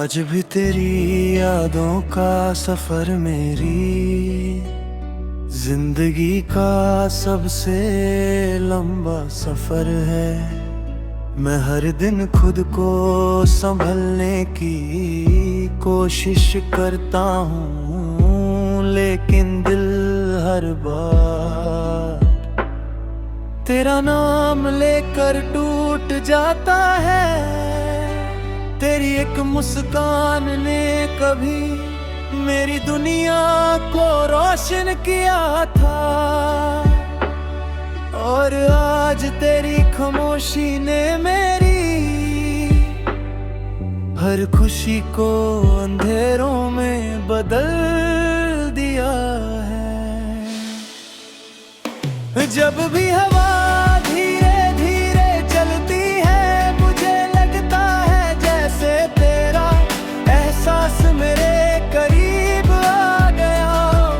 आज भी तेरी यादों का सफर मेरी जिंदगी का सबसे लंबा सफर है। मैं हर दिन खुद को संभलने की कोशिश करता हूँ, लेकिन दिल हर बार तेरा नाम लेकर टूट जाता है। तेरी एक मुस्कान ने कभी मेरी दुनिया को रोशन किया था, और आज तेरी खामोशी ने मेरी हर खुशी को अंधेरों में बदल दिया है। जब भी हवा धीरे धीरे चलती है, मुझे लगता है जैसे तेरा एहसास मेरे करीब आ गया।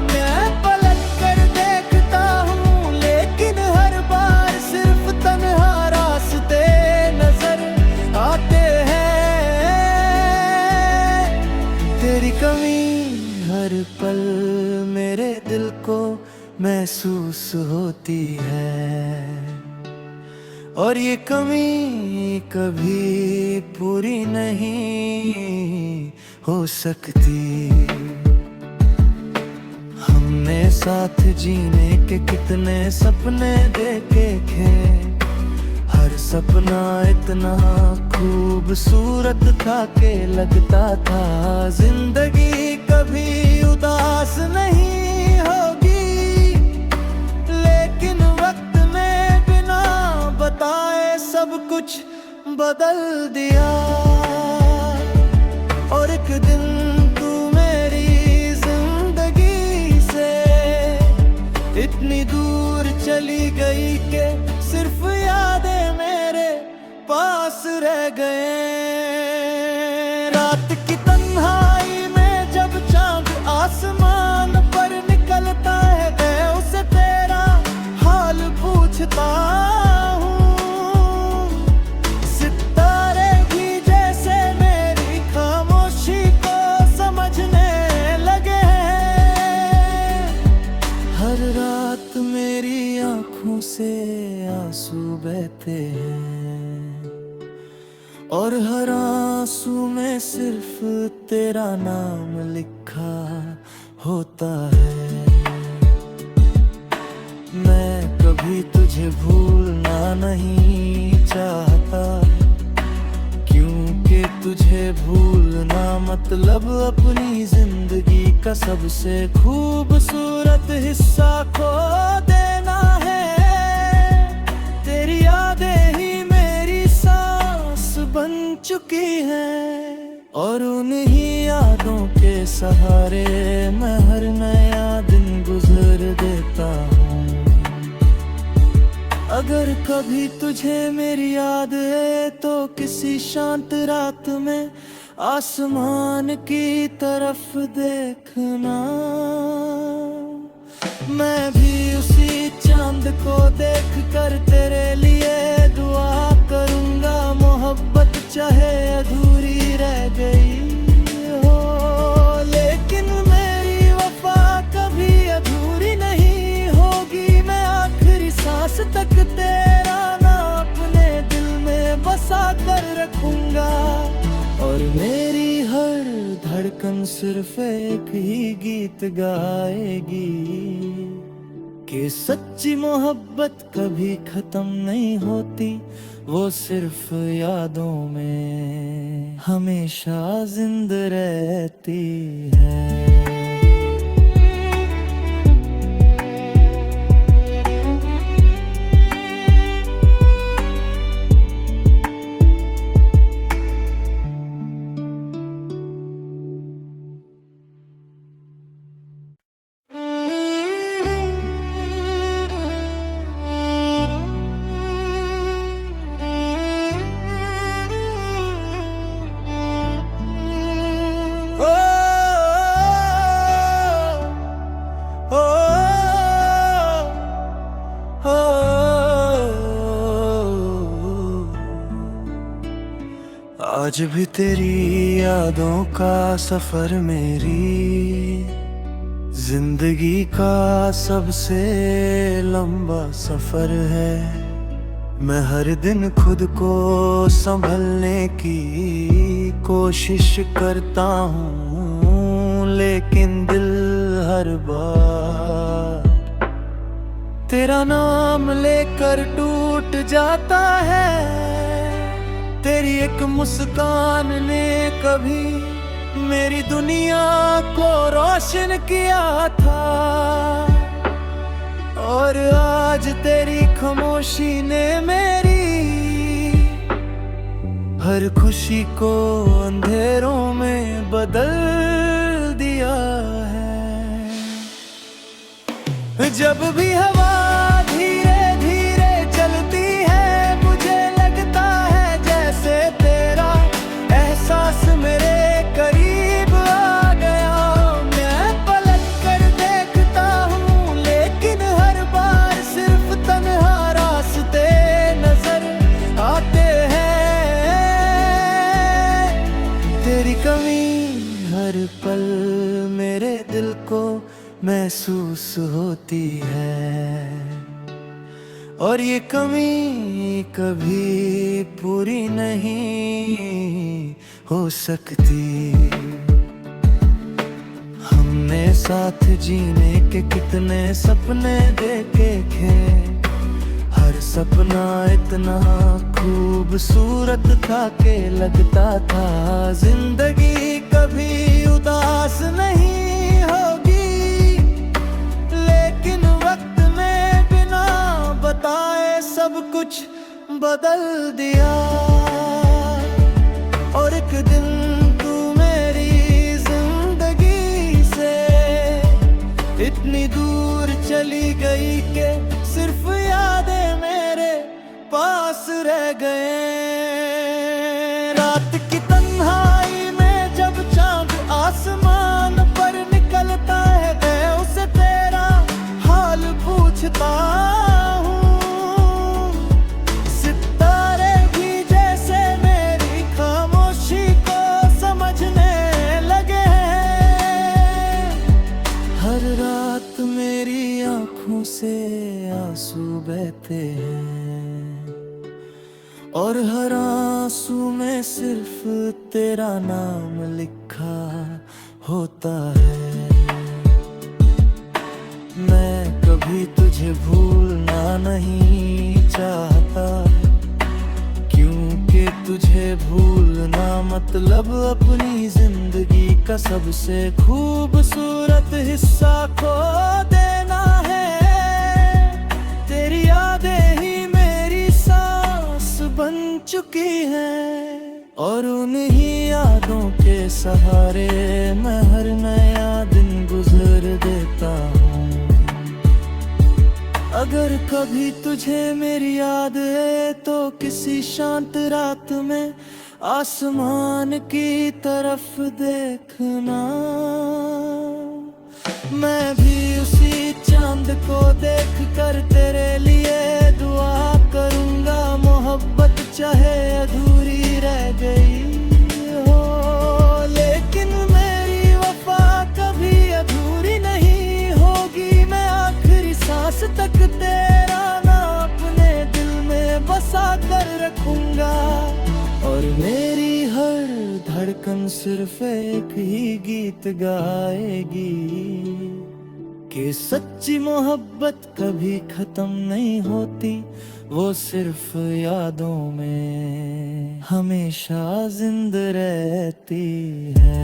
मैं पलट कर देखता हूँ, लेकिन हर बार सिर्फ तन्हा रास्ते नजर आते हैं। तेरी कमी हर पल मेरे दिल को महसूस होती है, और ये कमी कभी पूरी नहीं हो सकती। हमने साथ जीने के कितने सपने देखे थे, हर सपना इतना खूबसूरत था कि लगता था जिंदगी कभी उदास नहीं होगी। लेकिन वक्त ने बिना बताए सब कुछ बदल दिया, और एक दिन तू मेरी जिंदगी से इतनी दूर चली गई कि सिर्फ यादें मेरे पास रह गए। रात की तन्हाई में जब चांद आसमान पर निकलता है, मैं उसे तेरा हाल पूछता हूँ। सितारे भी जैसे मेरी खामोशी को समझने लगे हैं। हर रात मेरी आंखों से आंसू बहते हैं, और हर आंसू में सिर्फ तेरा नाम लिखा होता है। मैं कभी तुझे भूलना नहीं चाहता, क्योंकि तुझे भूलना मतलब अपनी जिंदगी का सबसे खूबसूरत हिस्सा खो देना है। तेरी यादें ही मेरी सांस बन चुकी हैं, और उन्हीं यादों के सहारे मैं हर नया दिन गुजर देता हूँ। अगर कभी तुझे मेरी याद है तो किसी शांत रात में आसमान की तरफ देखना। मैं भी उसी चांद को देख कर तेरे लिए दुआ करूंगा। मोहब्बत चाहे अधूरी रह गई हो, लेकिन मेरी वफा कभी अधूरी नहीं होगी। मैं आखिरी सांस तक तेरा नाम अपने दिल में बसा कर रखूंगा, और मेरी हर धड़कन सिर्फ एक ही गीत गाएगी कि सच्ची मोहब्बत कभी खत्म नहीं होती, वो सिर्फ यादों में हमेशा जिंदा रहती है। आज भी तेरी यादों का सफर मेरी जिंदगी का सबसे लंबा सफर है। मैं हर दिन खुद को संभलने की कोशिश करता हूँ, लेकिन दिल हर बार तेरा नाम लेकर टूट जाता है। तेरी एक मुस्कान ने कभी मेरी दुनिया को रोशन किया था, और आज तेरी खामोशी ने मेरी हर खुशी को अंधेरों में बदल दिया है। जब भी हवा धीरे धीरे चलती है, मुझे लगता है जैसे तेरा एहसास मेरे करीब आ गया। मैं पलट कर देखता हूँ, लेकिन हर बार सिर्फ तन्हा रास्ते नजर आते हैं। तेरी कमी हर पल मेरे दिल को महसूस होती है, और ये कमी कभी पूरी नहीं हो सकती। हमने साथ जीने के कितने सपने देखे थे, हर सपना इतना खूबसूरत था कि लगता था जिंदगी कभी उदास नहीं होगी। लेकिन वक्त ने बिना बताए सब कुछ बदल दिया, और एक दिन तू मेरी जिंदगी से इतनी दूर चली गई कि सिर्फ यादें मेरे पास रह गए। रात की तन्हाई में जब चांद आसमान पर निकलता है, मैं उसे तेरा हाल पूछता हूँ। सितारे भी जैसे मेरी खामोशी को समझने लगे हैं। हर रात मेरी आँखों से आंसू बहते हैं, और हर आंसू में सिर्फ तेरा नाम लिखा होता है। मैं कभी तुझे भूलना नहीं चाहता, क्योंकि तुझे भूलना मतलब अपनी जिंदगी का सबसे खूबसूरत हिस्सा खो देना है। तेरी यादें ही मेरी सांस बन चुकी हैं, और उन्हीं यादों के सहारे मैं हर नया दिन गुजर देता हूँ। अगर कभी तुझे मेरी याद है तो किसी शांत रात में आसमान की तरफ देखना। मैं भी उसी चांद को देख कर तेरे लिए दुआ करूंगा। मोहब्बत चाहे अधूरी रह गई हो, लेकिन मेरी वफा कभी अधूरी नहीं होगी। मैं आखिरी सांस तक तेरा नाम अपने दिल में बसा कर रखूंगा, और मेरी हर धड़कन सिर्फ एक ही गीत गाएगी कि सच्ची मोहब्बत कभी खत्म नहीं होती, वो सिर्फ यादों में हमेशा जिंदा रहती है।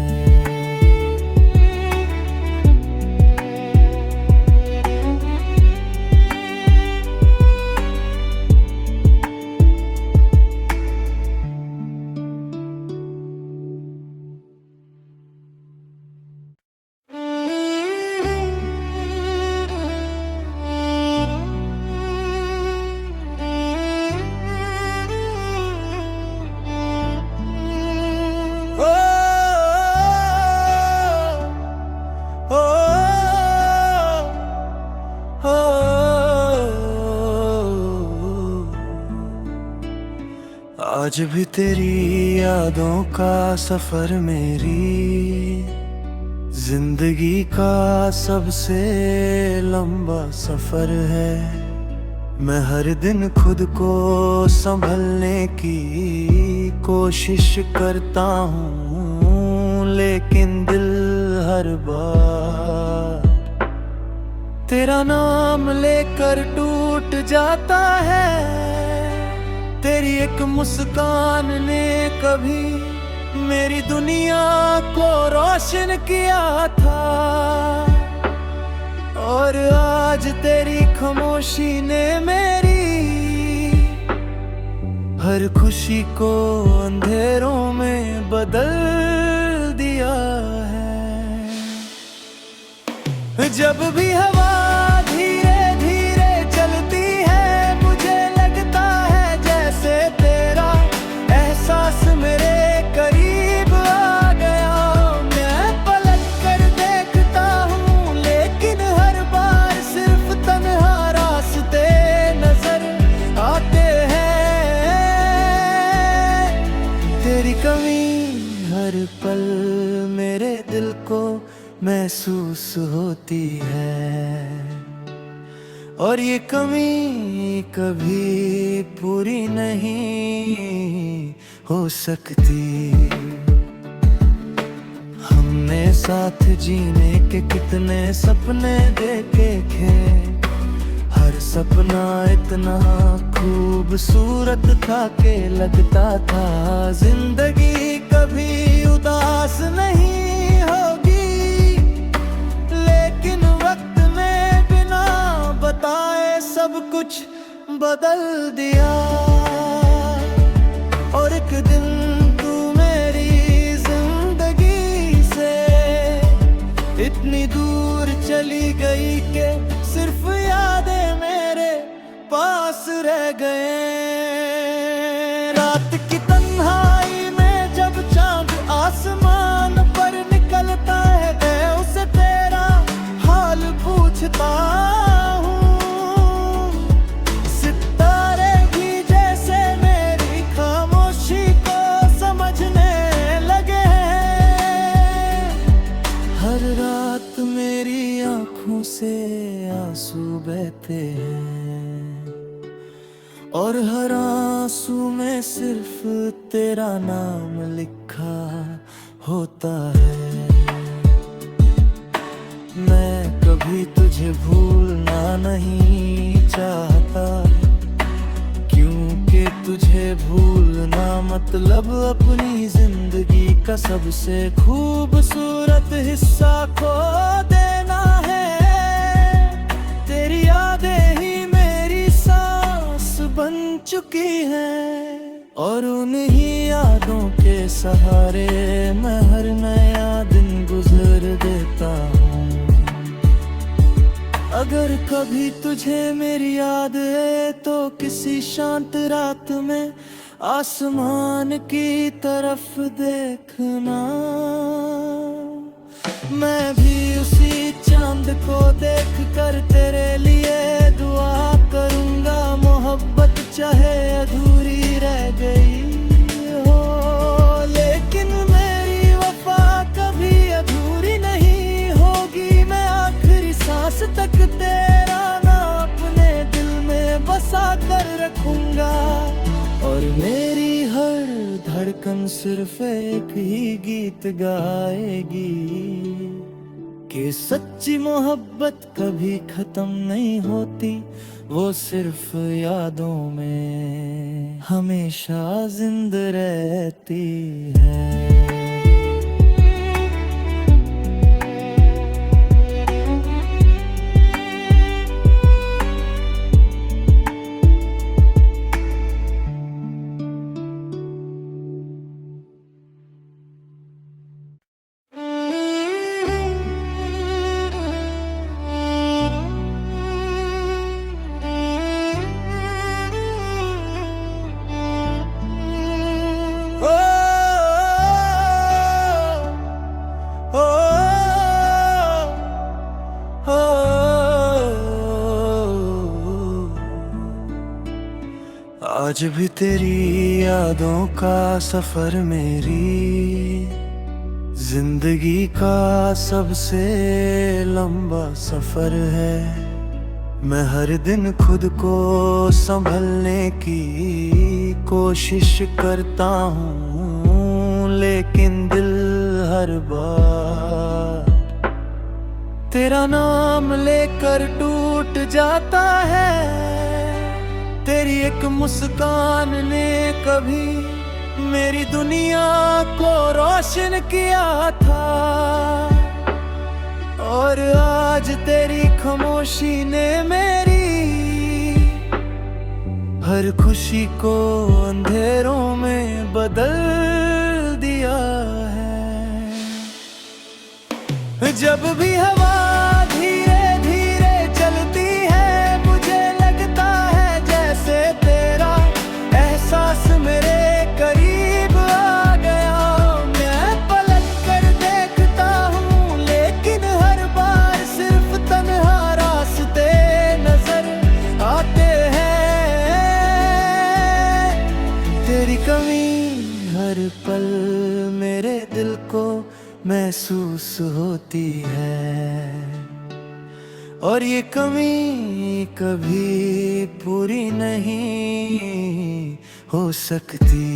आज भी तेरी यादों का सफर मेरी जिंदगी का सबसे लंबा सफर है। मैं हर दिन खुद को संभलने की कोशिश करता हूँ, लेकिन दिल हर बार तेरा नाम लेकर टूट जाता है। तेरी एक मुस्कान ने कभी मेरी दुनिया को रोशन किया था, और आज तेरी खामोशी ने मेरी हर खुशी को अंधेरों में बदल दिया है। जब भी हवा धीरे धीरे चलती है, मुझे लगता है जैसे तेरा एहसास मेरे करीब आ गया। मैं पलट कर देखता हूँ, लेकिन हर बार सिर्फ तन्हा रास्ते नजर आते हैं। तेरी कमी हर पल मेरे दिल को महसूस होती है, और ये कमी कभी पूरी नहीं हो सकती। हमने साथ जीने के कितने सपने देखे थे, हर सपना इतना खूबसूरत था कि लगता था जिंदगी कभी उदास नहीं होगी। लेकिन वक्त ने बिना बताए सब कुछ बदल दिया, और एक दिन तू मेरी जिंदगी से इतनी दूर चली गई कि सिर्फ यादें मेरे पास रह गए। रात की तन्हाई में जब चांद आसमान पर निकलता है, मैं उसे तेरा हाल पूछता हूँ। सितारे भी जैसे मेरी खामोशी को समझने लगे हैं। हर रात मेरी आंखों से आंसू बहते हैं, और हर आंसू में सिर्फ तेरा नाम लिखा होता है। मैं कभी तुझे भूलना नहीं चाहता, क्योंकि तुझे भूलना मतलब अपनी जिंदगी का सबसे खूबसूरत हिस्सा खो देना है। तेरी यादें ही मेरी सांस बन चुकी हैं, और उन्हीं यादों के सहारे मैं हर नया दिन गुजर देता हूँ। अगर कभी तुझे मेरी याद है तो किसी शांत रात में आसमान की तरफ देखना। मैं भी उसी चांद को देख कर तेरे लिए दुआ करूंगा। मोहब्बत चाहे अधूरी रह गई हो, लेकिन मेरी वफा कभी अधूरी नहीं होगी। मैं आखिरी सांस तक तेरा नाम अपने दिल में बसा कर रखूंगा, और मेरी हर धड़कन सिर्फ एक ही गीत गाएगी कि सच्ची मोहब्बत कभी खत्म नहीं होती, वो सिर्फ यादों में हमेशा जिंदा रहती है। आज भी तेरी यादों का सफर मेरी जिंदगी का सबसे लंबा सफर है। मैं हर दिन खुद को संभलने की कोशिश करता हूँ, लेकिन दिल हर बार तेरा नाम लेकर टूट जाता है। तेरी एक मुस्कान ने कभी मेरी दुनिया को रोशन किया था, और आज तेरी खामोशी ने मेरी हर खुशी को अंधेरों में बदल दिया है। जब भी हवा धीरे धीरे चलती है, मुझे लगता है जैसे तेरा एहसास मेरे करीब आ गया। मैं पलट कर देखता हूँ, लेकिन हर बार सिर्फ तन्हा रास्ते नजर आते हैं। तेरी कमी हर पल मेरे दिल को महसूस होती है, और ये कमी कभी पूरी नहीं हो सकती।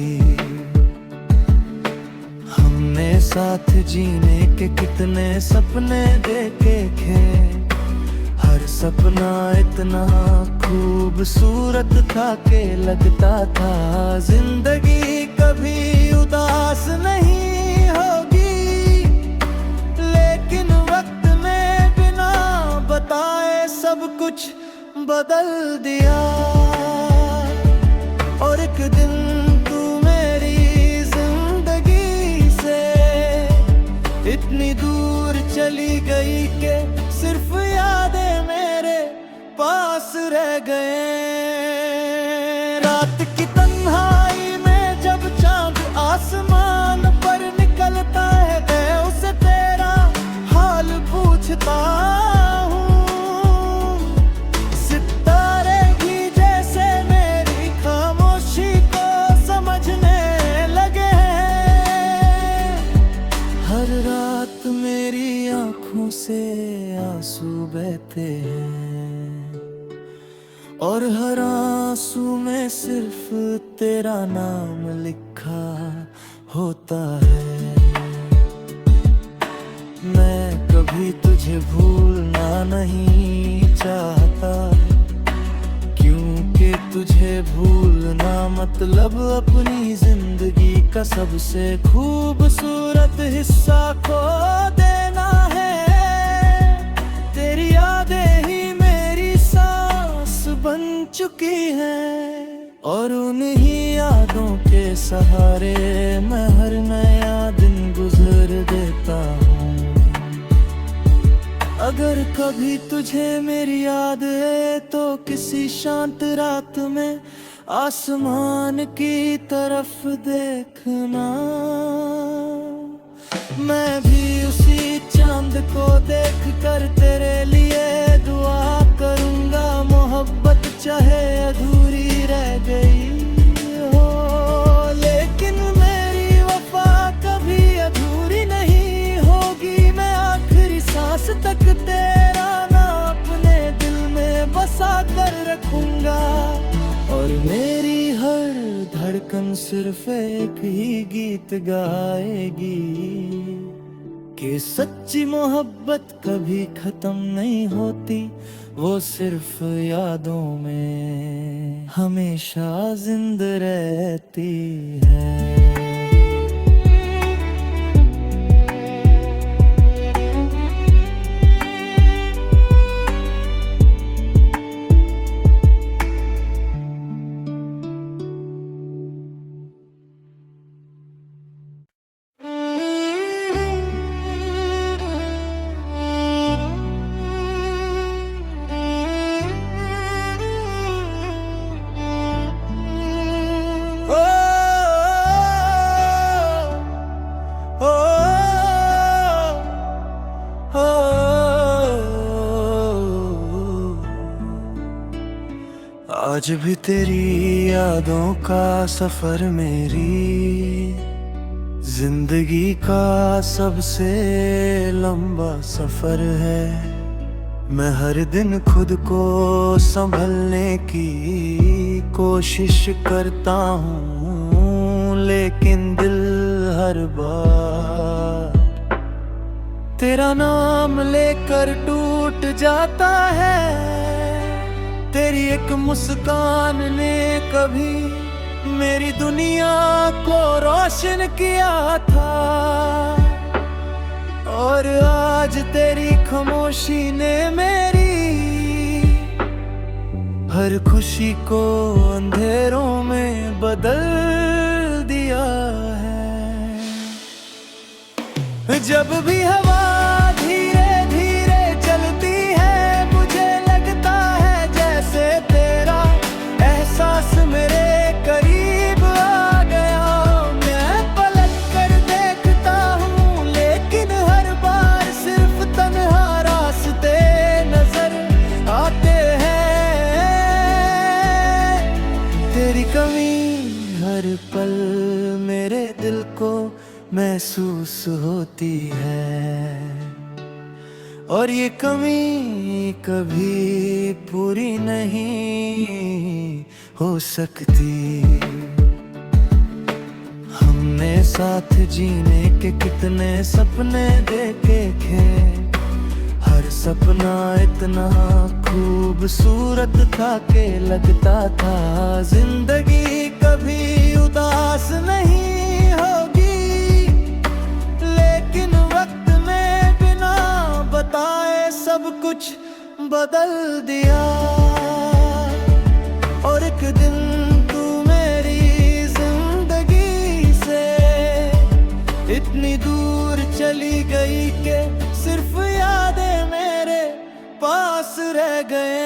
हमने साथ जीने के कितने सपने देखे थे, हर सपना इतना खूबसूरत था कि लगता था जिंदगी कभी उदास नहीं होगी। लेकिन वक्त ने बिना बताए सब कुछ बदल दिया, और एक दिन तू मेरी जिंदगी से इतनी दूर चली गई कि सिर्फ यादें मेरे पास रह गए। रात की तन्हाई में जब चांद आसमान पर निकलता है, मैं उसे तेरा हाल पूछता हूँ। सितारे भी जैसे मेरी खामोशी को समझने लगे हैं। हर रात मेरी आंखों से आंसू बहते हैं, और हर आंसू में सिर्फ तेरा नाम लिखा होता है। मैं कभी तुझे भूलना नहीं चाहता, क्योंकि तुझे भूलना मतलब अपनी जिंदगी का सबसे खूबसूरत हिस्सा खो देना है। तेरी यादें ही मेरी सांस बन चुकी हैं, और उन्हीं यादों के सहारे मैं हर नया दिन गुजर देता हूँ। अगर कभी तुझे मेरी याद है तो किसी शांत रात में आसमान की तरफ देखना। मैं भी उसी चांद को देख कर तेरे लिए दुआ करूंगा। मोहब्बत चाहे अधूरी रह गई हो, लेकिन मेरी वफा कभी अधूरी नहीं होगी। मैं आखिरी सांस तक तेरा नाम अपने दिल में बसा कर रखूंगा, और मेरी हर धड़कन सिर्फ एक ही गीत गाएगी कि सच्ची मोहब्बत कभी खत्म नहीं होती, वो सिर्फ यादों में हमेशा जिंदा रहती है। आज भी तेरी यादों का सफर मेरी जिंदगी का सबसे लंबा सफर है। मैं हर दिन खुद को संभलने की कोशिश करता हूँ, लेकिन दिल हर बार तेरा नाम लेकर टूट जाता है। तेरी एक मुस्कान ने कभी मेरी दुनिया को रोशन किया था, और आज तेरी खामोशी ने मेरी हर खुशी को अंधेरों में बदल दिया है। जब भी हवा धीरे धीरे चलती है, मुझे लगता है जैसे तेरा एहसास मेरे करीब आ गया। मैं पलट कर देखता हूँ, लेकिन हर बार सिर्फ तन्हा रास्ते नजर आते हैं। तेरी कमी हर पल मेरे दिल को महसूस होती है, और ये कमी कभी पूरी नहीं हो सकती। हमने साथ जीने के कितने सपने देखे थे, हर सपना इतना खूबसूरत था कि लगता था जिंदगी कभी उदास नहीं होगी। लेकिन वक्त ने बिना बताए सब कुछ बदल दिया, और एक दिन तू मेरी जिंदगी से इतनी दूर चली गई कि सिर्फ यादें मेरे पास रह गए।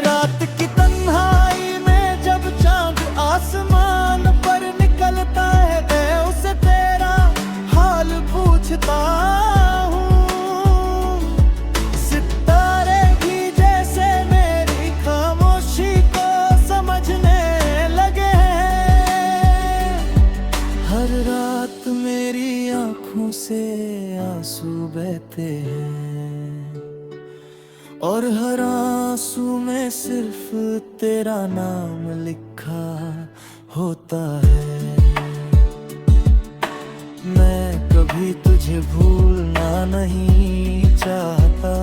रात की तन्हाई में जब चांद आसमान पर निकलता है, मैं उसे तेरा हाल पूछता हूँ। सितारे भी जैसे मेरी खामोशी को समझने लगे हैं। हर रात मेरी आँखों से आंसू बहते हैं, और हर आंसू में सिर्फ तेरा नाम लिखा होता है। मैं कभी तुझे भूलना नहीं चाहता,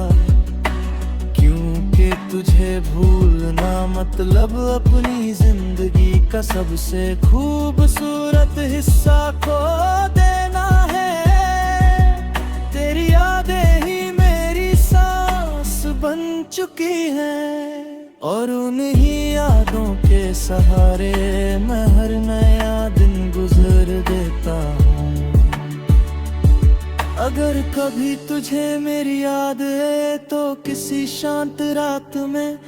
क्योंकि तुझे भूलना मतलब अपनी जिंदगी का सबसे खूबसूरत हिस्सा खो देना है। तेरी यादें ही मेरी सांस बन चुकी हैं, और उन्हीं यादों के सहारे मैं हर नया दिन गुजर देता हूँ। अगर कभी तुझे मेरी याद है तो किसी शांत रात में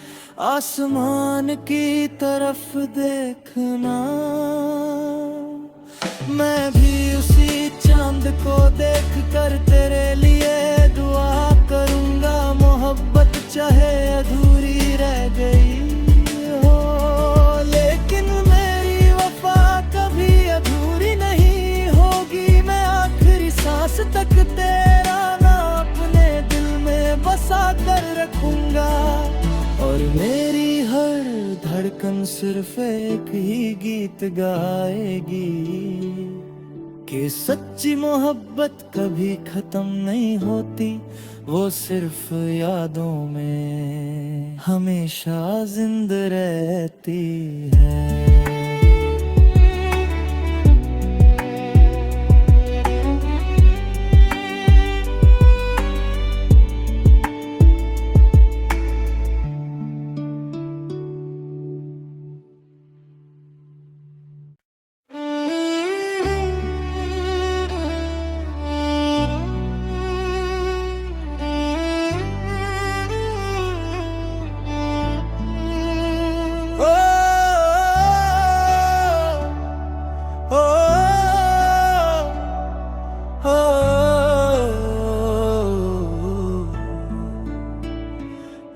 आसमान की तरफ देखना। मैं भी उसी चांद को देख कर तेरे लिए दुआ करूंगा। मोहब्बत चाहे अधूरी रह गई हो, लेकिन मेरी वफा कभी अधूरी नहीं होगी। मैं आखिरी सांस तक तेरा नाम अपने दिल में बसा कर रखूंगा, और मेरी हर धड़कन सिर्फ एक ही गीत गाएगी कि सच्ची मोहब्बत कभी खत्म नहीं होती, वो सिर्फ यादों में हमेशा जिंदा रहती है।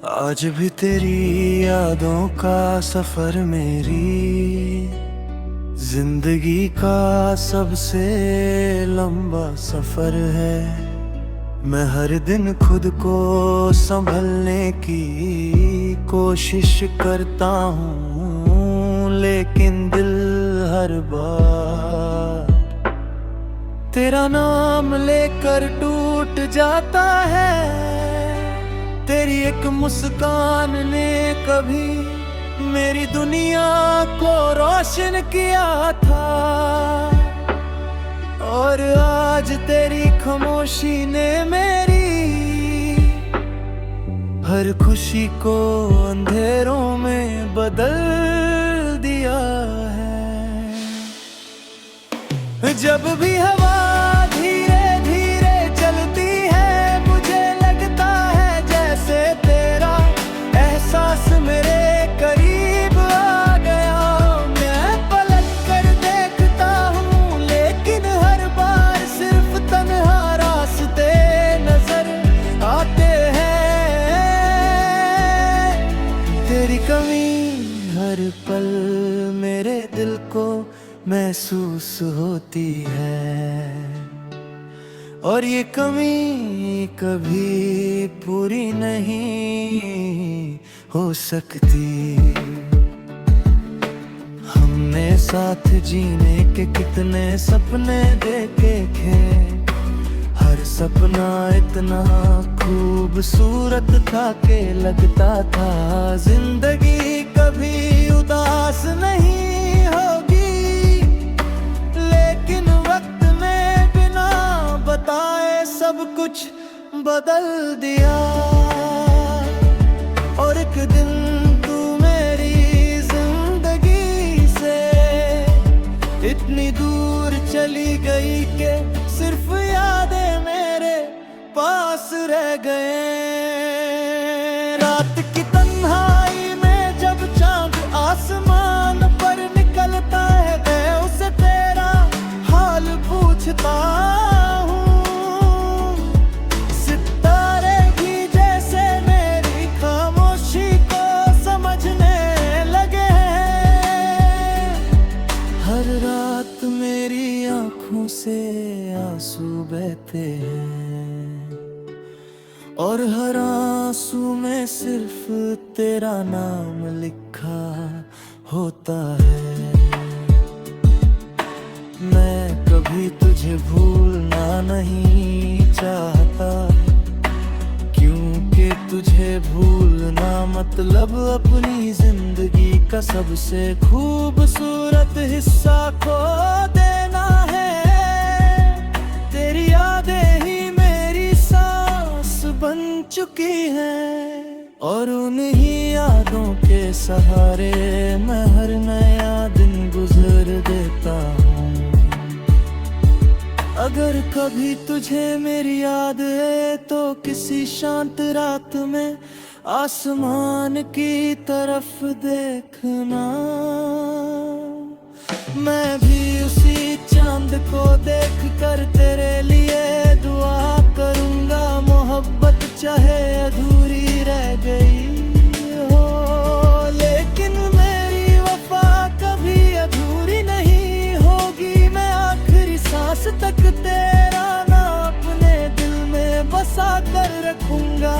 आज भी तेरी यादों का सफर मेरी जिंदगी का सबसे लंबा सफर है। मैं हर दिन खुद को संभलने की कोशिश करता हूँ, लेकिन दिल हर बार तेरा नाम लेकर टूट जाता है। तेरी एक मुस्कान ने कभी मेरी दुनिया को रोशन किया था, और आज तेरी खामोशी ने मेरी हर खुशी को अंधेरों में बदल दिया है। जब भी हवा धीरे धीरे चलती है, मुझे लगता है जैसे तेरा एहसास मेरे करीब आ गया। मैं पलट कर देखता हूँ, लेकिन हर बार सिर्फ तन्हा रास्ते नजर आते हैं। तेरी कमी हर पल मेरे दिल को महसूस होती है, और ये कमी कभी पूरी नहीं हो सकती। हमने साथ जीने के कितने सपने देखे थे, हर सपना इतना खूबसूरत था कि लगता था जिंदगी कभी उदास नहीं होगी। लेकिन वक्त ने बिना बताए सब कुछ बदल दिया, और एक दिन तू मेरी जिंदगी से इतनी दूर चली गई कि सिर्फ यादें मेरे पास रह गए। रात की तन्हाई में जब चांद आसमान पर निकलता है, मैं उसे तेरा हाल पूछता हूँ। सितारे भी जैसे मेरी खामोशी को समझने लगे हैं। हर रात मेरी आंखों से आंसू बहते हैं, और हर आंसू में सिर्फ तेरा नाम लिखा होता है। मैं कभी तुझे भूलना नहीं चाहता, क्योंकि तुझे भूलना मतलब अपनी जिंदगी का सबसे खूबसूरत हिस्सा खो देना है। तेरी यादें ही मेरी सांस बन चुकी हैं, और उन्हीं यादों के सहारे मैं हर नया दिन गुजर देता हूँ। अगर कभी तुझे मेरी याद है तो किसी शांत रात में आसमान की तरफ देखना। मैं भी उसी चांद को देख कर तेरे लिए दुआ करूंगा। मोहब्बत चाहे अधूरी रह गई हो, लेकिन मेरी वफा कभी अधूरी नहीं होगी। मैं आखिरी सांस तक तेरा नाम अपने दिल में बसा कर रखूंगा,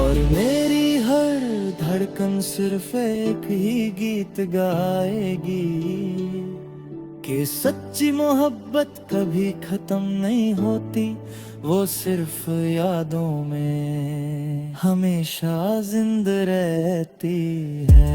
और मेरी हर धड़कन सिर्फ एक ही गीत गाएगी कि सच्ची मोहब्बत कभी खत्म नहीं होती, वो सिर्फ यादों में हमेशा जिंदा रहती है।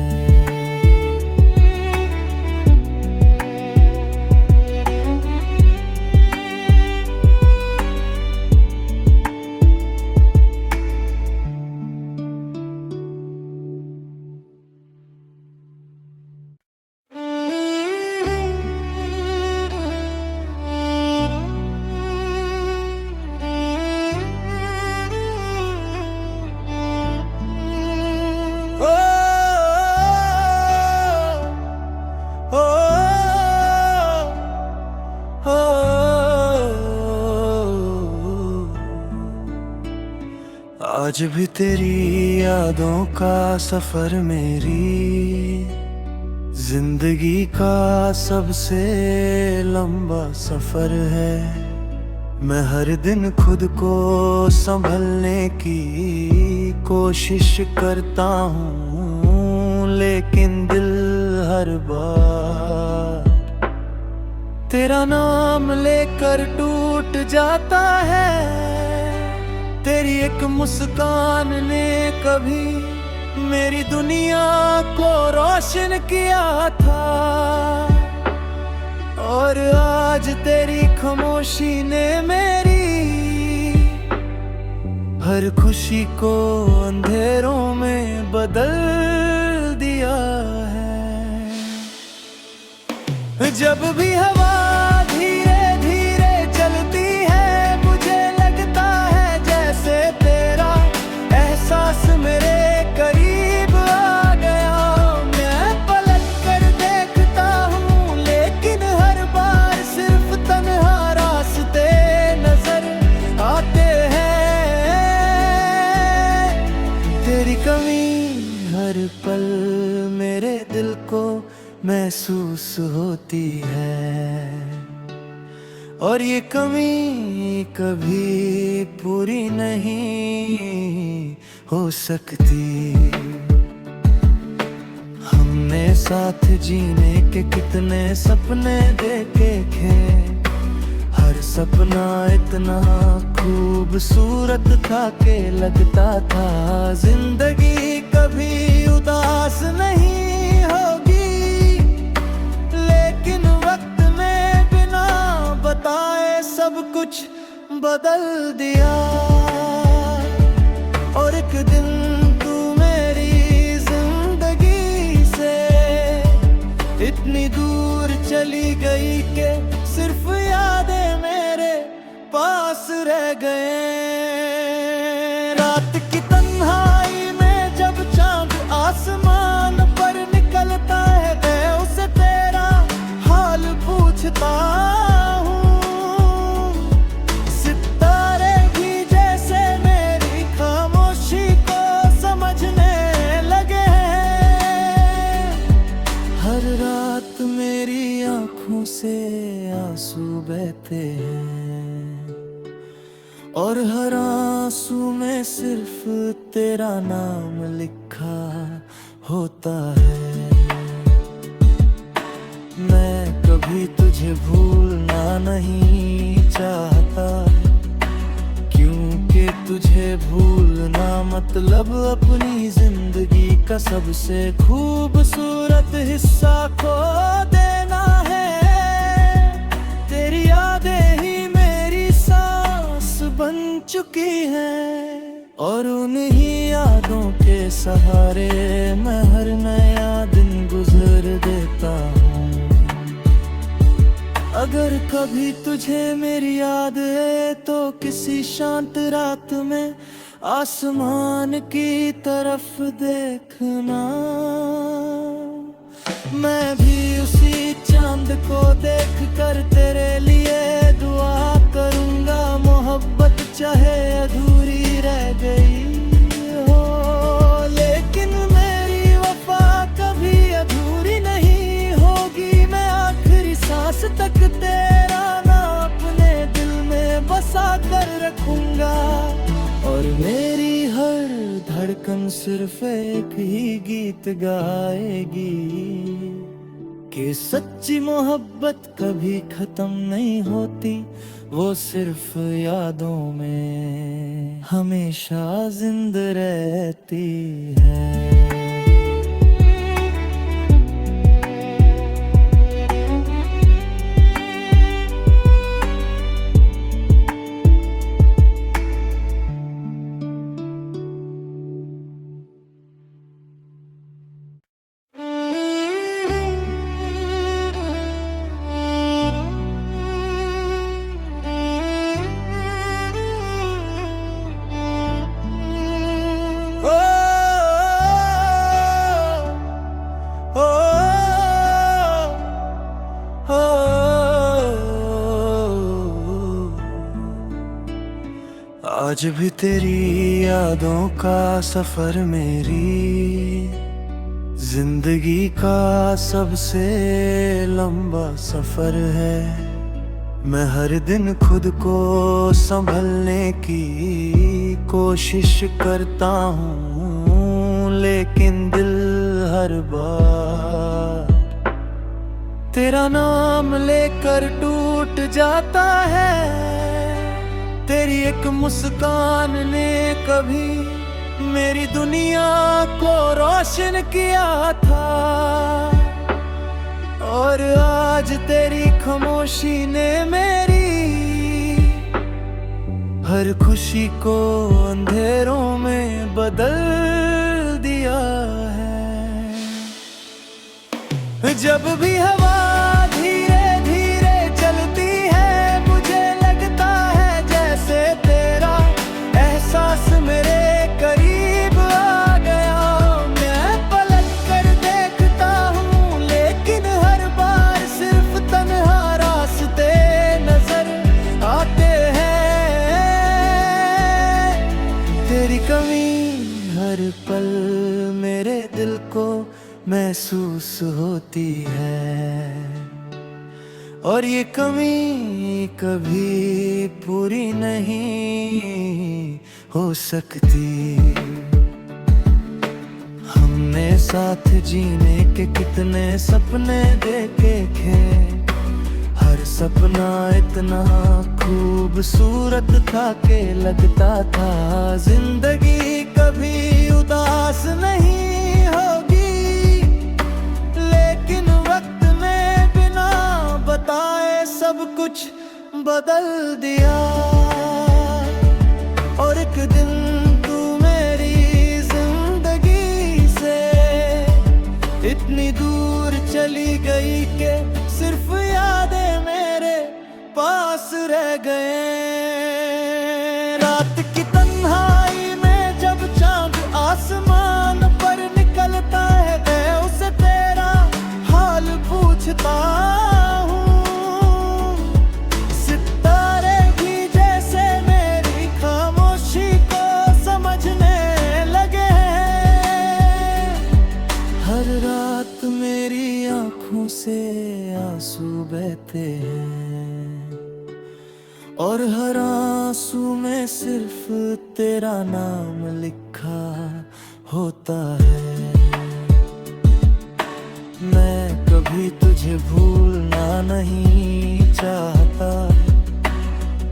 आज भी तेरी यादों का सफर मेरी जिंदगी का सबसे लंबा सफर है। मैं हर दिन खुद को संभलने की कोशिश करता हूँ, लेकिन दिल हर बार तेरा नाम लेकर टूट जाता है। तेरी एक मुस्कान ने कभी मेरी दुनिया को रोशन किया था, और आज तेरी खामोशी ने मेरी हर खुशी को अंधेरों में बदल दिया है। जब भी हवा धीरे धीरे चलती है, मुझे लगता है जैसे तेरा एहसास मेरे करीब आ गया। मैं पलट कर देखता हूँ, लेकिन हर बार सिर्फ तन्हा रास्ते नजर आते हैं। तेरी कमी हर पल मेरे दिल को महसूस होती है, और ये कमी कभी पूरी नहीं हो सकती। हमने साथ जीने के कितने सपने देखे थे, हर सपना इतना खूबसूरत था कि लगता था जिंदगी कभी उदास नहीं होगी। लेकिन वक्त ने बिना बताए सब कुछ बदल दिया, और एक दिन तू मेरी जिंदगी से इतनी दूर चली गई कि सिर्फ यादें मेरे पास रह गए। रात की तन्हाई में जब चांद आसमान पर निकलता है, मैं उसे तेरा हाल पूछता हूँ। सितारे भी जैसे मेरी खामोशी को समझने लगे हैं। हर रात मेरी आंखों से आंसू बहते हैं, और हर आंसू में सिर्फ तेरा नाम लिखा होता है। मैं कभी तुझे भूलना नहीं चाहता, क्योंकि तुझे भूलना मतलब अपनी जिंदगी का सबसे खूबसूरत हिस्सा खो देना है। तेरी यादें ही मेरी सांस बन चुकी हैं, और उन्हीं यादों के सहारे मैं हर नया दिन गुजर देता हूँ। अगर कभी तुझे मेरी याद है तो किसी शांत रात में आसमान की तरफ देखना। मैं भी उसी चांद को देख कर तेरे लिए दुआ करूंगा। मोहब्बत चाहे अधूरी रह गई हो, लेकिन मेरी वफा कभी अधूरी नहीं होगी। मैं आखिरी सांस तक तेरा नाम अपने दिल में बसा कर रखूंगा, और मेरी हर धड़कन सिर्फ एक ही गीत गाएगी कि सच्ची मोहब्बत कभी खत्म नहीं होती, वो सिर्फ यादों में हमेशा जिंदा रहती है। ओ आज भी तेरी यादों का सफर मेरी जिंदगी का सबसे लंबा सफर है। मैं हर दिन खुद को संभलने की कोशिश करता हूँ, लेकिन दिल हर बार तेरा नाम लेकर टूट जाता है। तेरी एक मुस्कान ने कभी मेरी दुनिया को रोशन किया था, और आज तेरी खामोशी ने मेरी हर खुशी को अंधेरों में बदल दिया है। जब भी हवा धीरे धीरे चलती है, मुझे लगता है जैसे तेरा एहसास मेरे करीब आ गया। मैं पलट कर देखता हूँ, लेकिन हर बार सिर्फ तन्हा रास्ते नजर आते हैं। तेरी कमी हर पल मेरे दिल को महसूस होती है, और ये कमी कभी पूरी नहीं हो सकती। हमने साथ जीने के कितने सपने देखे थे, हर सपना इतना खूबसूरत था कि लगता था जिंदगी कभी उदास नहीं होगी। लेकिन वक्त ने बिना बताए सब कुछ बदल दिया, और एक दिन तू मेरी जिंदगी से इतनी दूर चली गई कि सिर्फ यादें मेरे पास रह गए। रात की तन्हाई में जब चांद आसमान पर निकलता है, मैं उसे तेरा हाल पूछता हूँ। सितारे भी जैसे मेरी खामोशी को समझने लगे हैं। हर रात मेरी आंखों से आंसू बहते हैं, और हर आंसू में सिर्फ तेरा नाम लिखा होता है। मैं कभी तुझे भूलना नहीं चाहता,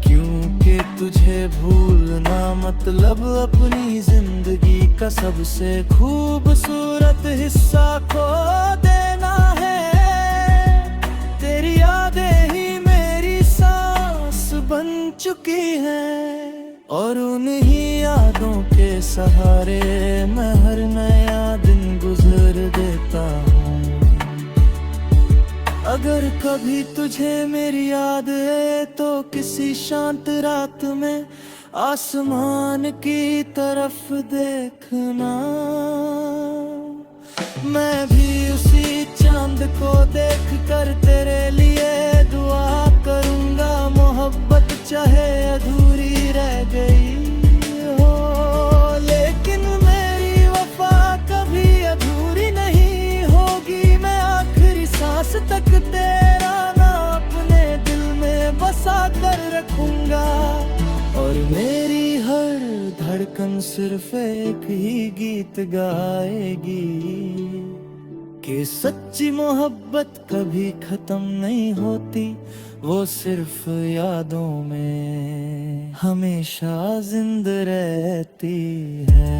क्योंकि तुझे भूलना मतलब अपनी जिंदगी का सबसे खूबसूरत हिस्सा खो देना है। तेरी यादें ही मेरी सांस बन चुकी हैं, और उन्हीं यादों के सहारे मैं हर नया दिन गुजर देता हूँ। अगर कभी तुझे मेरी याद है तो किसी शांत रात में आसमान की तरफ देखना। मैं भी उसी चांद को देख कर तेरे लिए दुआ करूंगा। मोहब्बत चाहे अधूरी रह गई हो, लेकिन मेरी वफा कभी अधूरी नहीं होगी। मैं आखिरी सांस तक तेरा नाम अपने दिल में बसा कर रखूंगा, और मेरी हर धड़कन सिर्फ एक ही गीत गाएगी कि सच्ची मोहब्बत कभी खत्म नहीं होती, वो सिर्फ यादों में हमेशा जिंदा रहती है।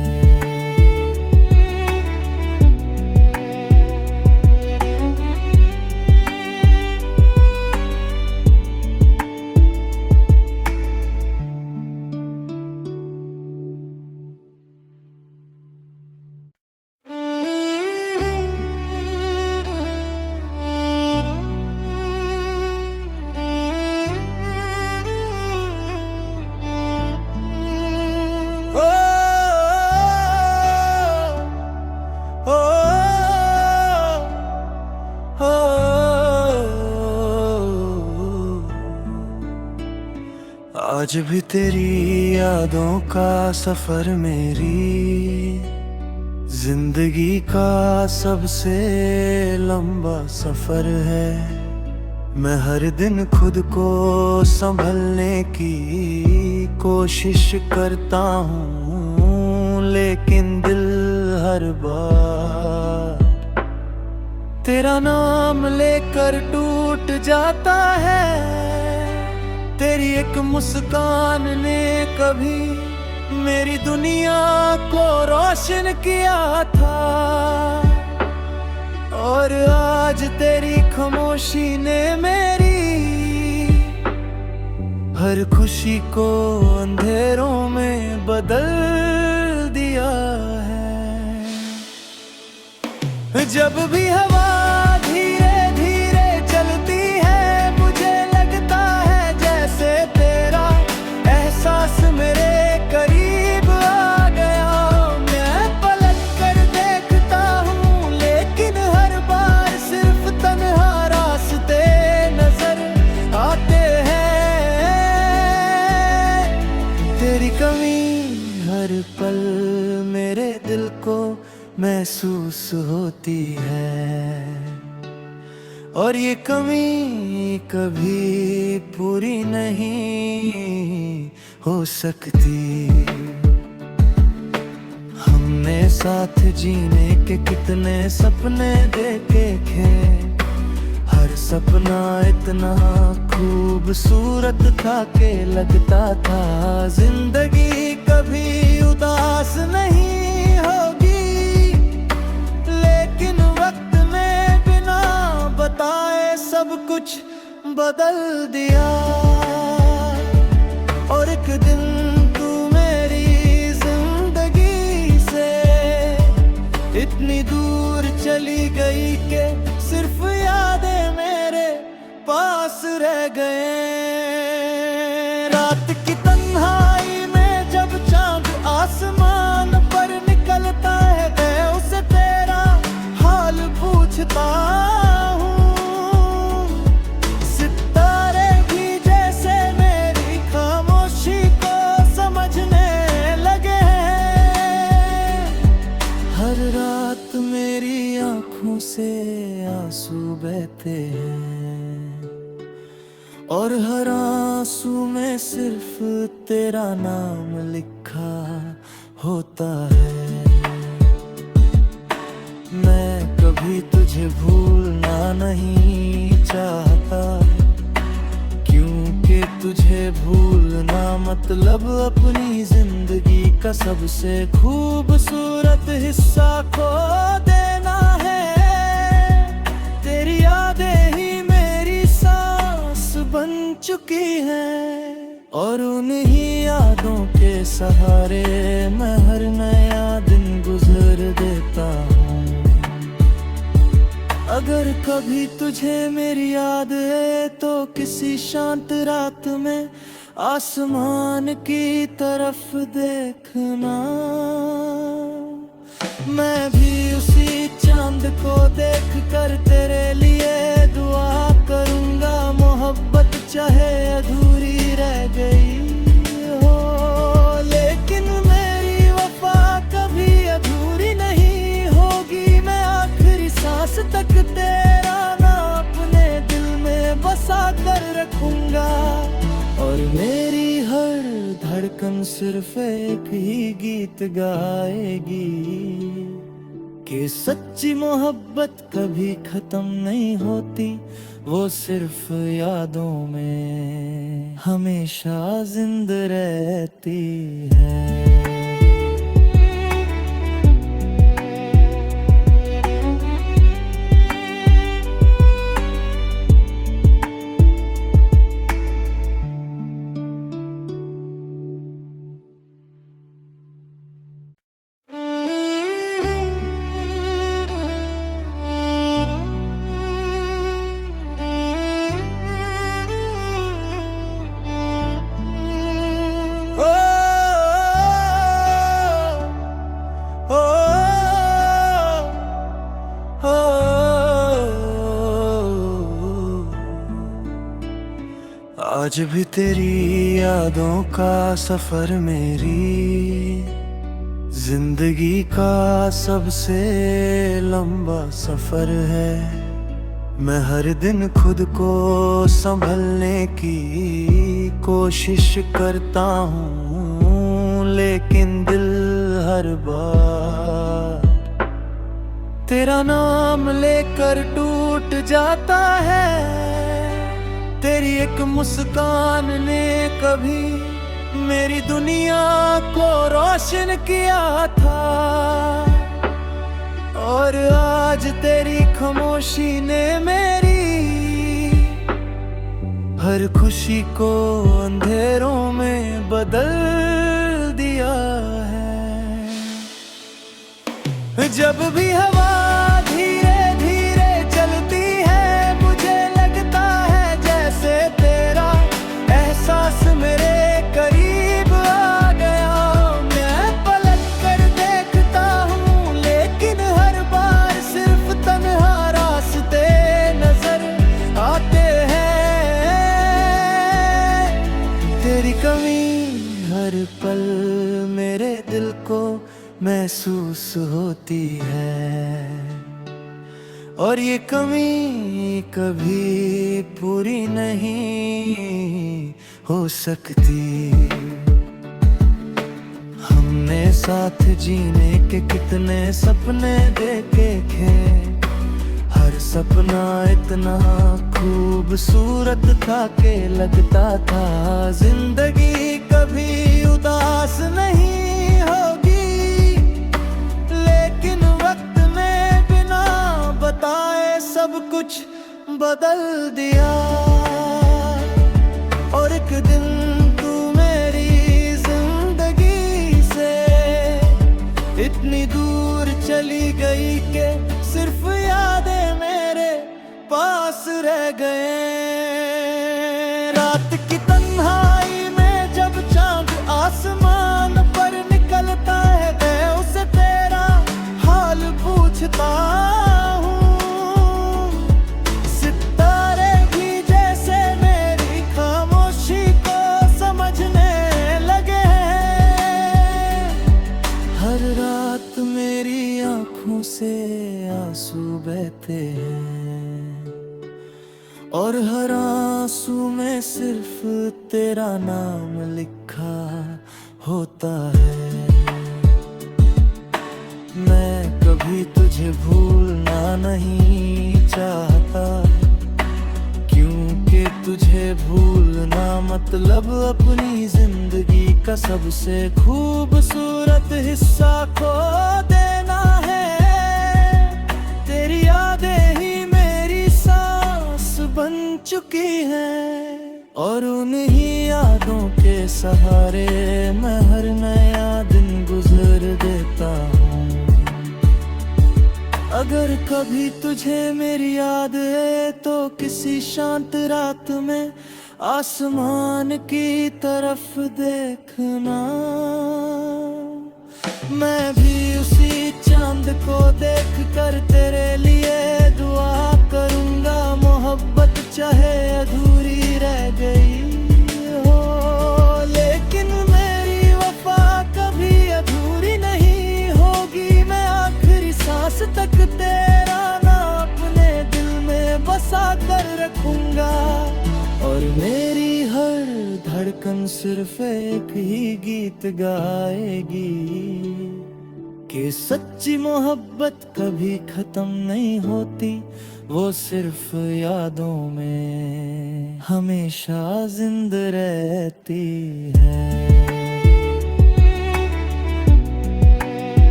आज भी तेरी यादों का सफर मेरी जिंदगी का सबसे लंबा सफर है। मैं हर दिन खुद को संभलने की कोशिश करता हूँ, लेकिन दिल हर बार तेरा नाम लेकर टूट जाता है। तेरी एक मुस्कान ने कभी मेरी दुनिया को रोशन किया था, और आज तेरी खामोशी ने मेरी हर खुशी को अंधेरों में बदल दिया है। जब भी हवा धीरे धीरे चलती है, मुझे लगता है जैसे तेरा एहसास मेरे करीब आ गया। मैं पलट कर देखता हूँ, लेकिन हर बार सिर्फ तन्हा रास्ते नजर आते हैं। तेरी कमी हर पल मेरे दिल को महसूस होती है, और ये कमी कभी पूरी नहीं हो सकती। हमने साथ जीने के कितने सपने देखे थे, हर सपना इतना खूबसूरत था कि लगता था जिंदगी कभी उदास नहीं होगी। लेकिन वक्त ने बिना बताए सब कुछ बदल दिया, और एक दिन तू मेरी जिंदगी से इतनी दूर चली गई कि सिर्फ यादें मेरे पास रह गए। रात की तन्हाई में जब चांद आसमान पर निकलता है, मैं उसे तेरा हाल पूछता हूँ। सितारे भी जैसे मेरी खामोशी को समझने लगे हैं। हर रात मेरी आंखों से आंसू बहते हैं, और हर आंसू में सिर्फ तेरा नाम लिखा होता है। मैं कभी तुझे भूलना नहीं चाहता, क्योंकि तुझे भूलना मतलब अपनी जिंदगी का सबसे खूबसूरत हिस्सा खो देना है। तेरी यादें ही मेरी सांस बन चुकी हैं, और उन्हीं यादों के सहारे मैं हर नया दिन गुजर देता हूँ। अगर कभी तुझे मेरी याद है तो किसी शांत रात में आसमान की तरफ देखना। मैं भी उसी चांद को देख कर तेरे लिए दुआ करूंगा। मोहब्बत चाहे अधूरी रह गई हो, लेकिन मेरी वफा कभी अधूरी नहीं होगी। मैं आखिरी सांस तक तेरा नाम अपने दिल में बसा कर रखूंगा, और मेरी हर धड़कन सिर्फ एक ही गीत गाएगी कि सच्ची मोहब्बत कभी खत्म नहीं होती, वो सिर्फ यादों में हमेशा जिंदा रहती है। आज भी तेरी यादों का सफर मेरी जिंदगी का सबसे लंबा सफर है। मैं हर दिन खुद को संभलने की कोशिश करता हूँ, लेकिन दिल हर बार तेरा नाम लेकर टूट जाता है। तेरी एक मुस्कान ने कभी मेरी दुनिया को रोशन किया था, और आज तेरी खामोशी ने मेरी हर खुशी को अंधेरों में बदल दिया है। जब भी हवा धीरे धीरे चलती है, मुझे लगता है जैसे तेरा एहसास मेरे करीब आ गया। मैं पलट कर देखता हूँ, लेकिन हर बार सिर्फ तन्हा रास्ते नजर आते हैं। तेरी कमी हर पल मेरे दिल को महसूस होती है, और ये कमी कभी पूरी नहीं हो सकती। हमने साथ जीने के कितने सपने देखे थे, हर सपना इतना खूबसूरत था कि लगता था जिंदगी कभी उदास नहीं होगी। लेकिन वक्त ने बिना बताए सब कुछ बदल दिया, और एक दिन तू मेरी जिंदगी से इतनी दूर चली गई कि सिर्फ यादें मेरे पास रह गए। रात की तन्हाई में जब चांद आसमान पर निकलता है, मैं उसे तेरा हाल पूछता हूँ। सितारे भी जैसे मेरी खामोशी को समझने लगे हैं। हर रात मेरी आंखों से आंसू बहते हैं, और हर आंसू में सिर्फ तेरा नाम लिखा होता है। मैं कभी तुझे भूलना नहीं चाहता, क्योंकि तुझे भूलना मतलब अपनी जिंदगी का सबसे खूबसूरत हिस्सा खो देना है। तेरी यादें ही मेरी सांस बन चुकी हैं, और उन्हीं यादों के सहारे मैं हर नया दिन गुजर देता हूँ। अगर कभी तुझे मेरी याद है तो किसी शांत रात में आसमान की तरफ देखना। मैं भी उसी चांद को देख कर तेरे लिए दुआ करूंगा। मोहब्बत चाहे अधूरी रह गई हो, लेकिन मेरी वफा कभी अधूरी नहीं होगी। मैं आखिरी सांस तक तेरा नाम अपने दिल में बसा कर रखूंगा, और मेरी हर धड़कन सिर्फ एक ही गीत गाएगी कि सच्ची मोहब्बत कभी खत्म नहीं होती, वो सिर्फ यादों में हमेशा जिंदा रहती है।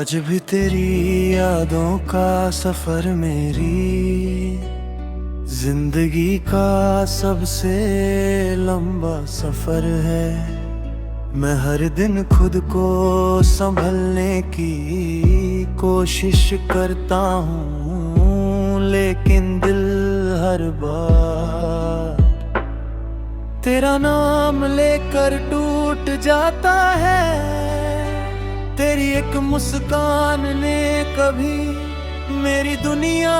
आज भी तेरी यादों का सफर मेरी जिंदगी का सबसे लंबा सफर है। मैं हर दिन खुद को संभलने की कोशिश करता हूँ, लेकिन दिल हर बार तेरा नाम लेकर टूट जाता है। तेरी एक मुस्कान ने कभी मेरी दुनिया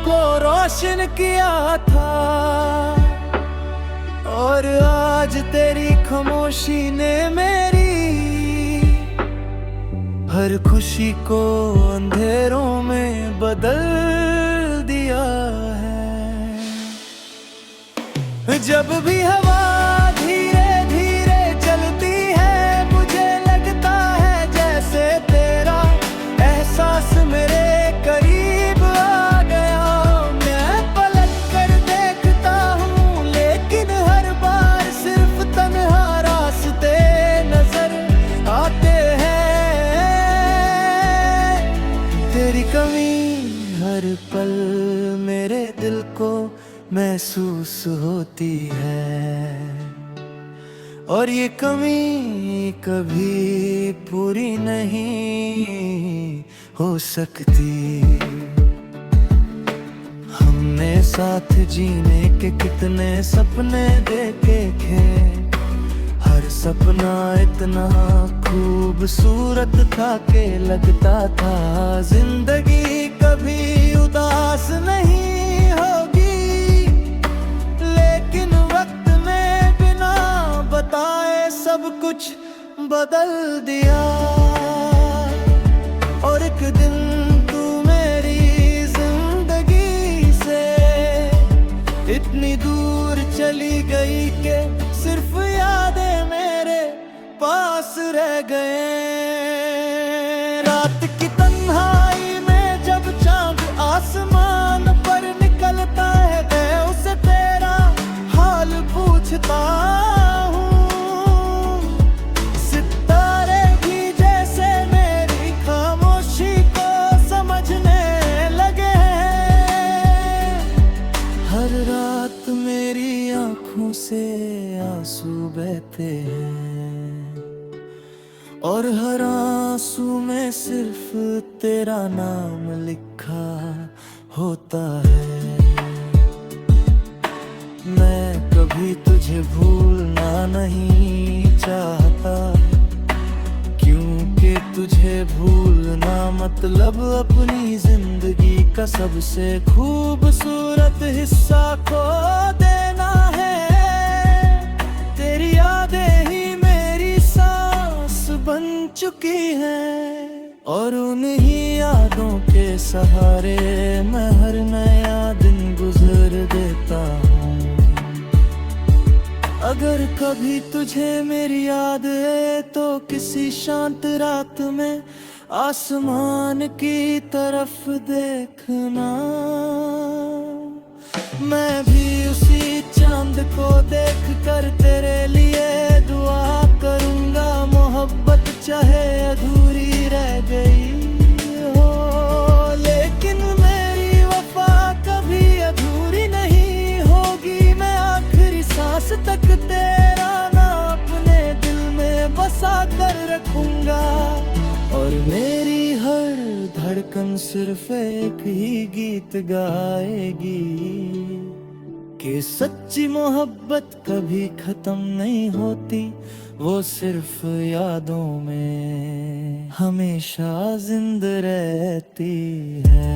को रोशन किया था, और आज तेरी खामोशी ने मेरी हर खुशी को अंधेरों में बदल दिया है। जब भी हवा धीरे धीरे चलती है, मुझे लगता है जैसे तेरा एहसास मेरे करीब आ गया। मैं पलट कर देखता हूँ, लेकिन हर बार सिर्फ तन्हा रास्ते नजर आते हैं। तेरी कमी हर पल मेरे दिल को महसूस होती है, और ये कमी कभी पूरी नहीं हो सकती। हमने साथ जीने के कितने सपने देखे थे, हर सपना इतना खूबसूरत था कि लगता था जिंदगी कभी उदास नहीं होगी। लेकिन वक्त ने बिना बताए सब कुछ बदल दिया, और एक दिन तू मेरी जिंदगी से इतनी दूर चली गई कि सिर्फ यादें मेरे पास रह गए। रात की तन्हाई में जब चांद आसमान पर निकलता है, मैं उसे तेरा हाल पूछता हूँ। सितारे भी जैसे मेरी खामोशी को समझने लगे हैं। हर रात मेरी आँखों से आंसू बहते हैं, और हर आंसू में सिर्फ तेरा नाम लिखा होता है। मैं कभी तुझे भूलना नहीं चाहता, क्योंकि तुझे भूलना मतलब अपनी जिंदगी का सबसे खूबसूरत हिस्सा खो देना है। तेरी यादें ही मेरी सांस बन चुकी हैं, और उन्हीं यादों के सहारे मैं हर नया दिन गुजर देता हूँ। अगर कभी तुझे मेरी याद है तो किसी शांत रात में आसमान की तरफ देखना। मैं भी उसी चांद को देख कर तेरे लिए दुआ करूंगा। मोहब्बत चाहे अधूरी रह गई हो, लेकिन मेरी वफा कभी अधूरी नहीं होगी। मैं आखिरी सांस तक तेरा नाम अपने दिल में बसा कर रखूंगा, और मेरी हर धड़कन सिर्फ एक ही गीत गाएगी कि सच्ची मोहब्बत कभी खत्म नहीं होती, वो सिर्फ यादों में हमेशा जिंदा रहती है।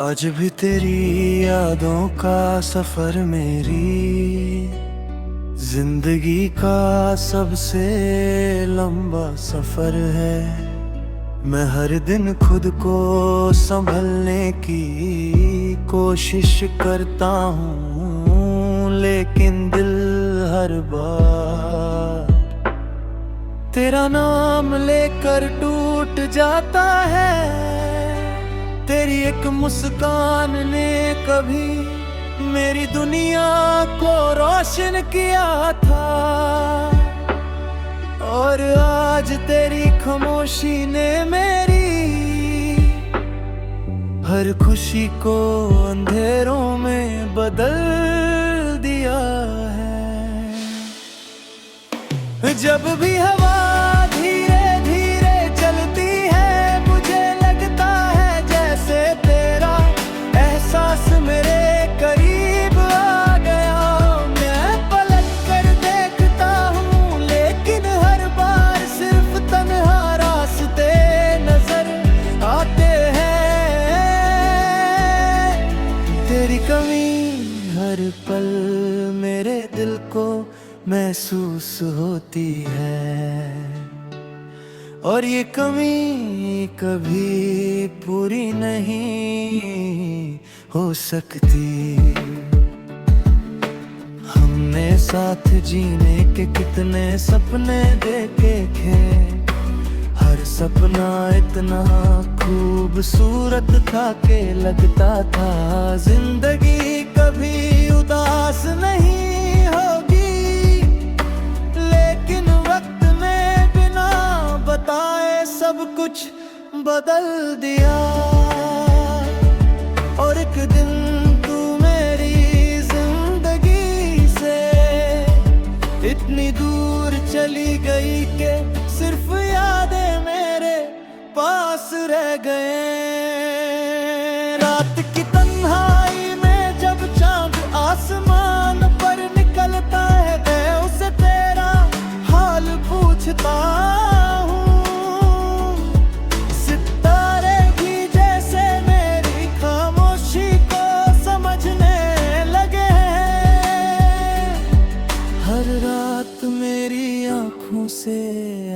आज भी तेरी यादों का सफर मेरी जिंदगी का सबसे लंबा सफर है। मैं हर दिन खुद को संभलने की कोशिश करता हूँ, लेकिन दिल हर बार तेरा नाम लेकर टूट जाता है। तेरी एक मुस्कान ने कभी मेरी दुनिया को रोशन किया था, और आज तेरी खामोशी ने मेरी हर खुशी को अंधेरों में बदल दिया है। जब भी हवा धीरे धीरे चलती है, मुझे लगता है जैसे तेरा एहसास मेरे करीब आ गया। मैं पलट कर देखता हूँ, लेकिन हर बार सिर्फ तन्हा रास्ते नजर आते हैं। तेरी कमी हर पल मेरे दिल को महसूस होती है, और ये कमी कभी पूरी नहीं हो सकती। हमने साथ जीने के कितने सपने देखे थे, हर सपना इतना खूबसूरत था कि लगता था जिंदगी कभी उदास नहीं होगी। लेकिन वक्त ने बिना बताए सब कुछ बदल दिया, और एक दिन तू मेरी जिंदगी से इतनी दूर चली गई कि सिर्फ यादें मेरे पास रह गए। रात की तन्हाई में जब चांद आसमान पर निकलता है, मैं उसे तेरा हाल पूछता हूँ। सितारे भी जैसे मेरी खामोशी को समझने लगे हैं। हर रात मेरी आंखों से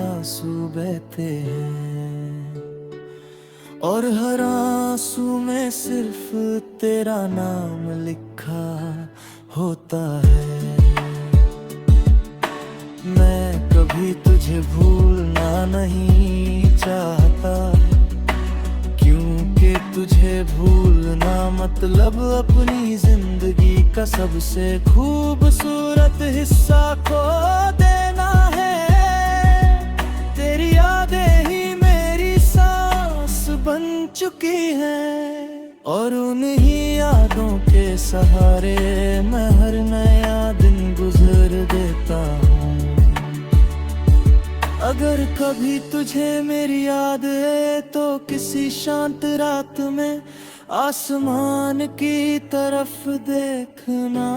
आंसू बहते हैं, और हर आंसू में सिर्फ तेरा नाम लिखा होता है। मैं कभी तुझे भूलना नहीं चाहता, क्योंकि तुझे भूलना मतलब अपनी जिंदगी का सबसे खूबसूरत हिस्सा खो देना है। तेरी यादें ही मेरी सांस बन चुकी हैं, और उन्हीं यादों के सहारे मैं हर नया दिन गुजर देता हूँ। अगर कभी तुझे मेरी याद है तो किसी शांत रात में आसमान की तरफ देखना।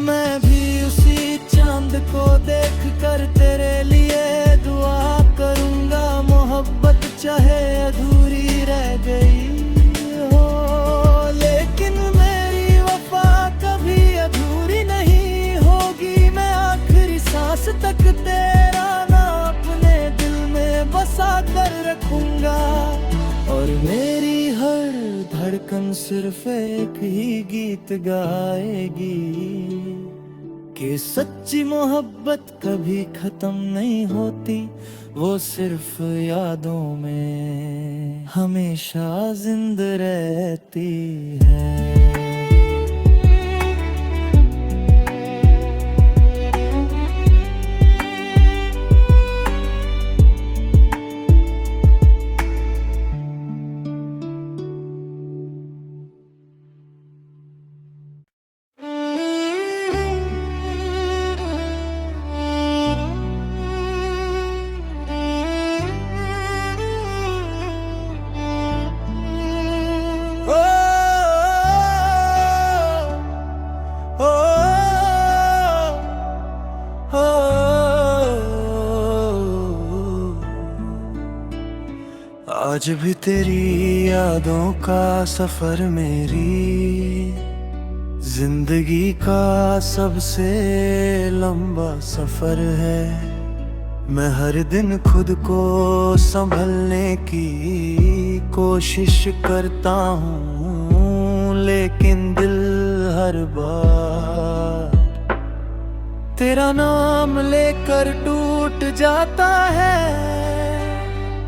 मैं भी उसी चांद को देख कर तेरे लिए दुआ करूंगा। मोहब्बत चाहे अधूरी रह गई हो, लेकिन मेरी वफा कभी अधूरी नहीं होगी। मैं आखिरी सांस तक तेरा नाम अपने दिल में बसा कर रखूंगा, और मेरी हर धड़कन सिर्फ एक ही गीत गाएगी कि सच्ची मोहब्बत कभी खत्म नहीं होती, वो सिर्फ यादों में हमेशा जिंदा रहती है। आज भी तेरी यादों का सफर मेरी जिंदगी का सबसे लंबा सफर है। मैं हर दिन खुद को संभलने की कोशिश करता हूँ, लेकिन दिल हर बार तेरा नाम लेकर टूट जाता है।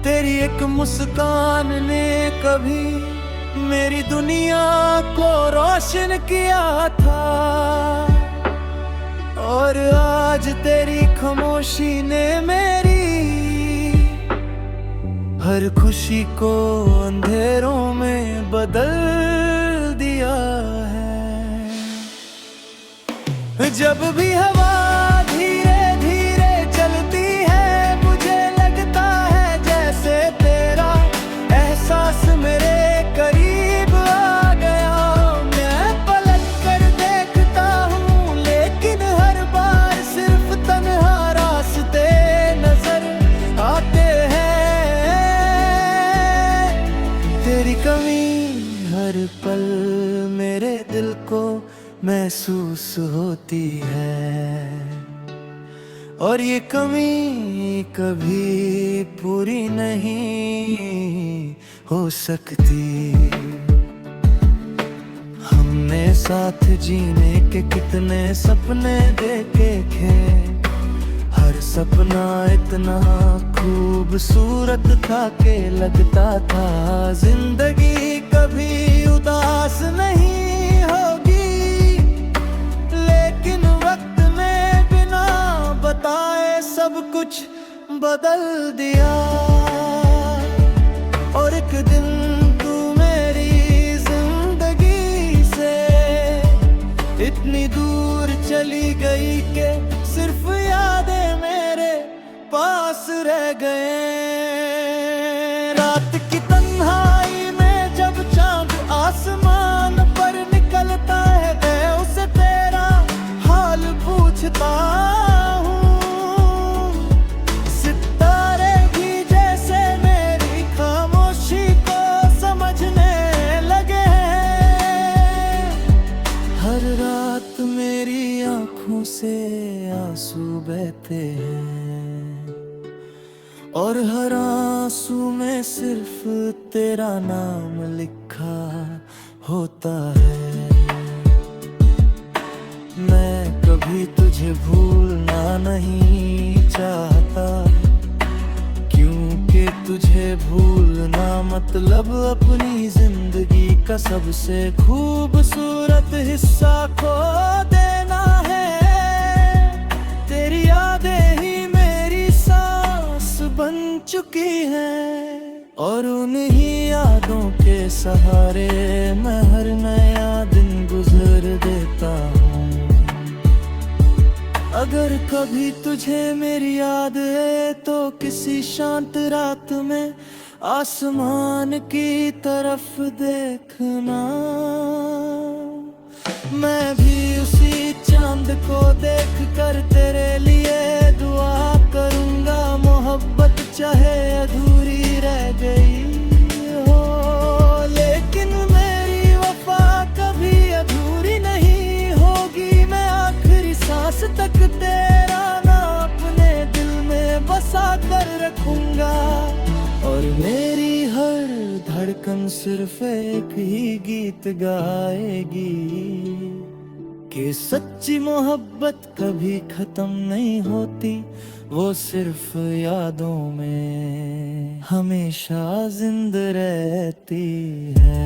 तेरी एक मुस्कान ने कभी मेरी दुनिया को रोशन किया था, और आज तेरी खामोशी ने मेरी हर खुशी को अंधेरों में बदल दिया है। जब भी हवा धीरे धीरे चलती है, मुझे लगता है जैसे तेरा एहसास मेरे करीब आ गया। मैं पलट कर देखता हूँ, लेकिन हर बार सिर्फ तन्हा रास्ते नजर आते हैं। तेरी कमी हर पल मेरे दिल को महसूस होती है, और ये कमी कभी पूरी नहीं हो सकती। हमने साथ जीने के कितने सपने देखे थे, हर सपना इतना खूबसूरत था कि लगता था जिंदगी कभी उदास नहीं होगी। लेकिन वक्त ने बिना बताए सब कुछ बदल दिया, और एक दिन तू मेरी जिंदगी से इतनी दूर चली गई कि सिर्फ यादें मेरे पास रह गए। रात की तन्हाई में जब चांद आसमान पर निकलता है, मैं उसे तेरा हाल पूछता हूँ। सितारे भी जैसे मेरी खामोशी को समझने लगे हैं। हर रात मेरी आंखों से आंसू बहते हैं, और हर आंसू में सिर्फ तेरा नाम लिखा होता है। मैं कभी तुझे भूलना नहीं चाहता, क्योंकि तुझे भूलना मतलब अपनी जिंदगी का सबसे खूबसूरत हिस्सा खो देना है। तेरी यादें ही मेरी सांस बन चुकी हैं, और उन्हीं यादों के सहारे मैं हर नया दिन गुजर देता हूँ। अगर कभी तुझे मेरी याद है तो किसी शांत रात में आसमान की तरफ देखना। मैं भी उसी चांद को देख कर तेरे लिए दुआ करूंगा। मोहब्बत चाहे अधूरी रह गई हो, लेकिन मेरी वफा कभी अधूरी नहीं होगी। मैं आखिरी सांस तक तेरा नाम अपने दिल में बसा कर रखूंगा, और मेरी हर धड़कन सिर्फ एक ही गीत गाएगी कि सच्ची मोहब्बत कभी खत्म नहीं होती, वो सिर्फ यादों में हमेशा जिंदा रहती है।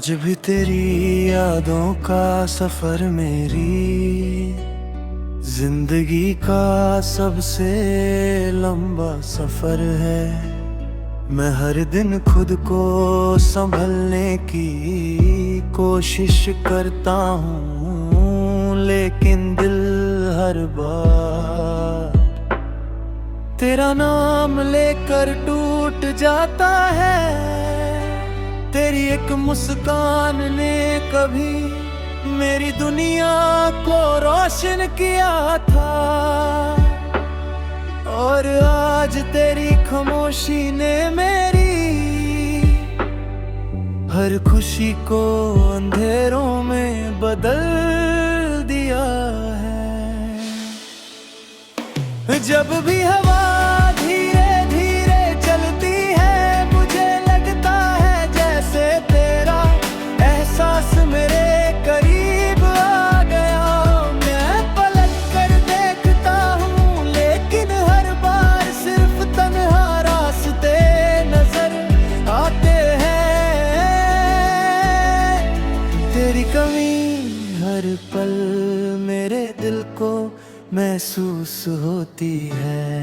आज भी तेरी यादों का सफर मेरी जिंदगी का सबसे लंबा सफर है। मैं हर दिन खुद को संभलने की कोशिश करता हूँ, लेकिन दिल हर बार तेरा नाम लेकर टूट जाता है। तेरी एक मुस्कान ने कभी मेरी दुनिया को रोशन किया था, और आज तेरी खामोशी ने मेरी हर खुशी को अंधेरों में बदल दिया है। जब भी हवा धीरे धीरे चलती है, मुझे लगता है जैसे तेरा एहसास मेरे करीब आ गया। मैं पलट कर देखता हूँ, लेकिन हर बार सिर्फ तन्हा रास्ते नजर आते हैं। तेरी कमी हर पल मेरे दिल को महसूस होती है,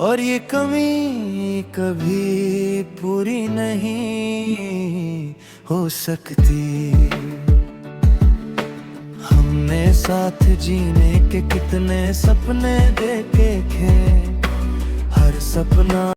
और ये कमी कभी पूरी नहीं हो सकती। हमने साथ जीने के कितने सपने देखे थे, हर सपना